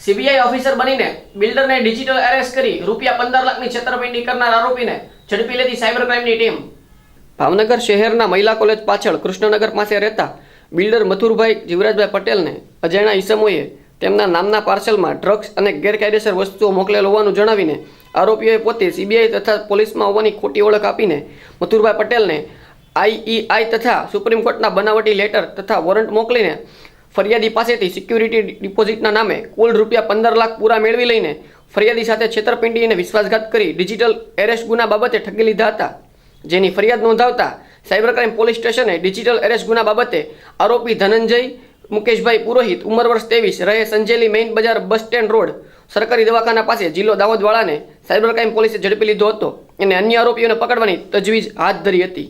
CBI officer બનીને બિલ્ડરને digital arrest કરી ₹15 લાખની છેતરપિંડી કરનાર આરોપીને ઝડપી લેતી સાયબર ક્રાઇમની ટીમ। ભાવનગર શહેરના મહિલા કોલેજ પાછળ કૃષ્ણનગર પાસે રહેતા બિલ્ડર મથુરભાઈ જીવરાજભાઈ પટેલને અજાણ્યા ઈસમોએ તેમના નામના પાર્સલમાં ડ્રગ્સ અને ગેરકાયદેસર વસ્તુઓ મોકલેલ હોવાનું જણાવીને આરોપીઓએ પોતે સીબીઆઈ તથા પોલીસમાં હોવાની ખોટી ઓળખ આપીને મથુરભાઈ પટેલને આઈઈઆઈ તથા સુપ્રીમ કોર્ટના બનાવટી લેટર તથા વોરંટ મોકલીને ફરિયાદી પાસેથી સિક્યુરિટી ડિપોઝિટના નામે કુલ ₹15 લાખ પૂરા મેળવી લઈને ફરિયાદી સાથે છેતરપિંડી અને વિશ્વાસઘાત કરી ડિજિટલ એરેસ્ટ ગુના બાબતે ઠગી લીધા હતા, જેની ફરિયાદ નોંધાવતા સાયબર ક્રાઇમ પોલીસ સ્ટેશને ડિજિટલ એરેસ્ટ ગુના બાબતે આરોપી ધનંજય મુકેશભાઈ પુરોહિત ઉંમર વર્ષ 23 રહે સંજેલી મેઇન બજાર બસ સ્ટેન્ડ રોડ સરકારી દવાખાના પાસે જિલ્લો દાહોદવાળાને સાયબર ક્રાઇમ પોલીસે ઝડપી લીધો હતો અને અન્ય આરોપીઓને પકડવાની તજવીજ હાથ ધરી હતી।